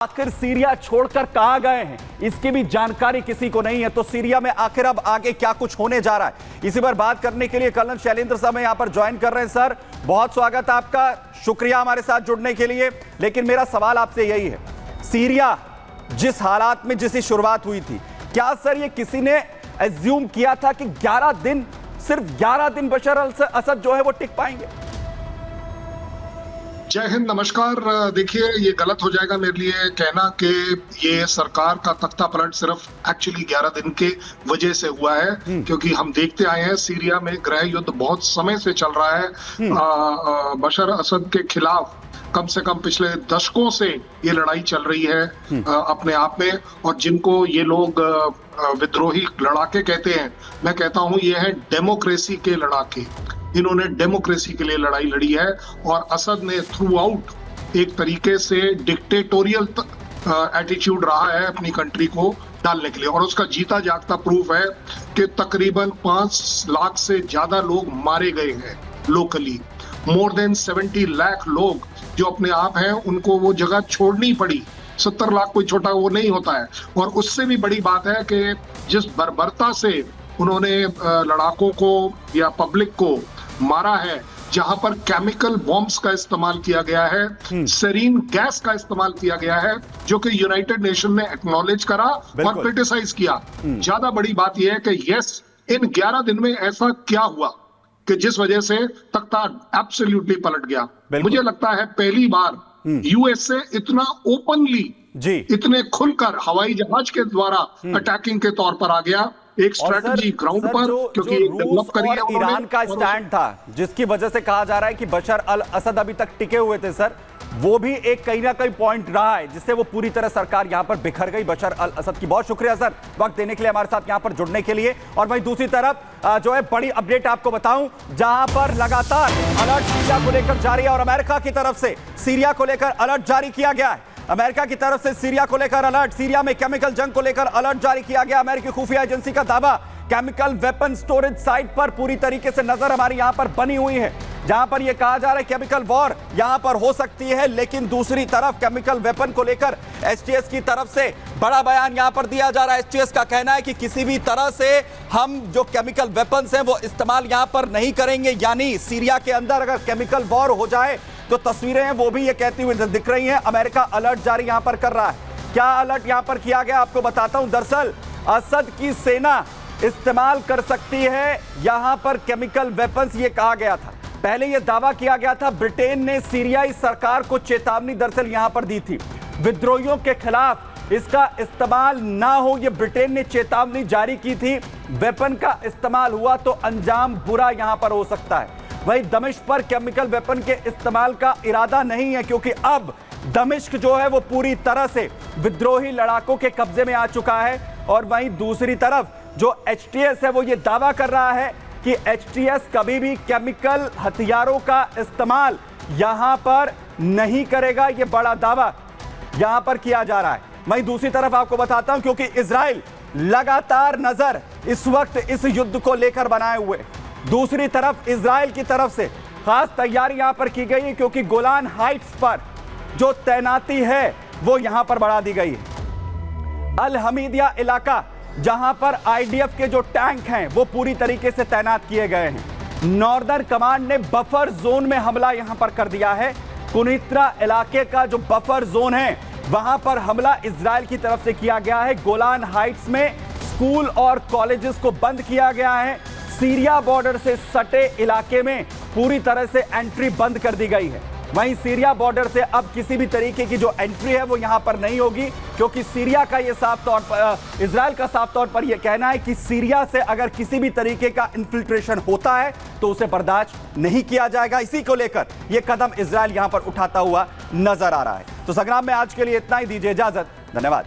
आखिर सीरिया छोड़कर कहां गए हैं इसकी भी जानकारी किसी को नहीं है। तो सीरिया में आखिर अब आगे क्या कुछ होने जा रहा है, इसी पर बात करने के लिए कर्नल शैलेंद्र साहब यहां पर ज्वाइन कर रहे हैं। सर, बहुत स्वागत है आपका, शुक्रिया हमारे साथ जुड़ने के लिए। लेकिन मेरा सवाल आपसे यही है, सीरिया जिस हालात में जिसकी शुरुआत हुई थी, क्या सर ये किसी ने एज्यूम किया था कि 11 दिन, सिर्फ 11 दिन बशर अल असद जो है वो टिक पाएंगे? जय हिंद, नमस्कार। देखिए, ये गलत हो जाएगा मेरे लिए कहना कि ये सरकार का तख्ता पलट सिर्फ एक्चुअली 11 दिन के वजह से हुआ है, क्योंकि हम देखते आए हैं सीरिया में गृह युद्ध बहुत समय से चल रहा है। बशर असद के खिलाफ कम से कम पिछले दशकों से ये लड़ाई चल रही है अपने आप में। और जिनको ये लोग विद्रोही लड़ाके कहते हैं, मैं कहता हूँ ये है डेमोक्रेसी के लड़ाके। इन्होंने डेमोक्रेसी के लिए लड़ाई लड़ी है और असद ने थ्रू आउट एक तरीके से डिक्टेटोरियल एटीट्यूड रहा है अपनी कंट्री को डालने के लिए। और उसका जीता जागता प्रूफ है कि तकरीबन 5 लाख से ज्यादा लोग मारे गए हैं लोकली। मोर देन 70 लाख लोग जो अपने आप हैं, उनको वो जगह छोड़नी पड़ी। 70 लाख कोई छोटा वो नहीं होता है। और उससे भी बड़ी बात है कि जिस बर्बरता से उन्होंने लड़ाकों को या पब्लिक को मारा है, जहां पर केमिकल बॉम्ब्स का इस्तेमाल किया गया है, सेरीन गैस का इस्तेमाल किया गया है, जो कि यूनाइटेड नेशन ने एक्नॉलेज करा और क्रिटिसाइज किया। ज्यादा बड़ी बात यह है कि यस, इन 11 दिन में ऐसा क्या हुआ कि जिस वजह से तख्ता एब्सोल्युटली पलट गया। मुझे लगता है पहली बार यूएसए इतना ओपनली, इतने खुलकर हवाई जहाज के द्वारा अटैकिंग के तौर पर आ गया, एक स्ट्रेटजी ग्राउंड पर, क्योंकि डेवलप करी है उन्होंने। ईरान का स्टैंड था जिसकी वजह से कहा जा रहा है कि बशर अल असद अभी तक टिके हुए थे सर, वो भी एक कहीं ना कहीं पॉइंट रहा है जिससे वो पूरी तरह सरकार यहां पर बिखर गई बशर अल असद की। बहुत शुक्रिया सर वक्त देने के लिए, हमारे साथ यहां पर जुड़ने के लिए। और वहीं दूसरी तरफ जो है बड़ी अपडेट आपको बताऊं, जहां पर लगातार अलर्ट सीरिया को लेकर जारी है और अमेरिका की तरफ से सीरिया को लेकर अलर्ट जारी किया गया है। अमेरिका की तरफ से सीरिया को लेकर अलर्ट, सीरिया में केमिकल जंग को लेकर अलर्ट जारी किया गया। अमेरिकी खुफिया एजेंसी का दावा, केमिकल वेपन स्टोरेज साइट पर पूरी तरीके से नजर हमारी यहां पर बनी हुई है, जहां पर यह कहा जा रहा है केमिकल वॉर यहां पर हो सकती है। लेकिन दूसरी तरफ केमिकल वेपन को लेकर एसटीएस की तरफ से बड़ा बयान यहां पर दिया जा रहा है। एसटीएस का कहना है कि किसी भी तरह से हम जो केमिकल वेपन्स हैं वो इस्तेमाल यहां पर नहीं करेंगे। यानी सीरिया के अंदर अगर केमिकल वॉर हो जाए तो तस्वीरें हैं वो भी ये कहती हुई दिख रही हैं। अमेरिका अलर्ट जारी यहां पर कर रहा है। क्या अलर्ट यहां पर किया गया आपको बताता हूं। दरअसल असद की सेना इस्तेमाल कर सकती है यहां पर केमिकल वेपन्स, ये कहा गया था। पहले यह दावा किया गया था, ब्रिटेन ने सीरियाई सरकार को चेतावनी दरअसल यहां पर दी थी, विद्रोहियों के खिलाफ इसका इस्तेमाल ना हो, यह ब्रिटेन ने चेतावनी जारी की थी। वेपन का इस्तेमाल हुआ तो अंजाम बुरा यहां पर हो सकता है। वहीं दमिश्क पर केमिकल वेपन के इस्तेमाल का इरादा नहीं है, क्योंकि अब दमिश्क जो है वो पूरी तरह से विद्रोही लड़ाकों के कब्जे में आ चुका है। और वहीं दूसरी तरफ जो एचटीएस है वो ये दावा कर रहा है कि एचटीएस कभी भी केमिकल हथियारों का इस्तेमाल यहां पर नहीं करेगा। ये बड़ा दावा यहां पर किया जा रहा है। वहीं दूसरी तरफ आपको बताता हूं, क्योंकि इजराइल लगातार नजर इस वक्त इस युद्ध को लेकर बनाए हुए, दूसरी तरफ इजराइल की तरफ से खास तैयारी यहां पर की गई है, क्योंकि गोलान हाइट्स पर जो तैनाती है वो यहां पर बढ़ा दी गई है। अल हमीदिया इलाका, जहां पर आईडीएफ के जो टैंक हैं वो पूरी तरीके से तैनात किए गए हैं। नॉर्दर्न कमांड ने बफर जोन में हमला यहां पर कर दिया है। कुनित्रा इलाके का जो बफर जोन है वहां पर हमला इजराइल की तरफ से किया गया है। गोलान हाइट्स में स्कूल और कॉलेजेस को बंद किया गया है। सीरिया बॉर्डर से सटे इलाके में पूरी तरह से एंट्री बंद कर दी गई है। वहीं सीरिया बॉर्डर से अब किसी भी तरीके की जो एंट्री है वो यहां पर नहीं होगी, क्योंकि सीरिया का ये साफ तौर पर, इजराइल का साफ तौर पर यह कहना है कि सीरिया से अगर किसी भी तरीके का इन्फिल्ट्रेशन होता है तो उसे बर्दाश्त नहीं किया जाएगा। इसी को लेकर यह कदम इजराइल यहां पर उठाता हुआ नजर आ रहा है। तो संग्राम में आज के लिए इतना ही, दीजिए इजाजत, धन्यवाद।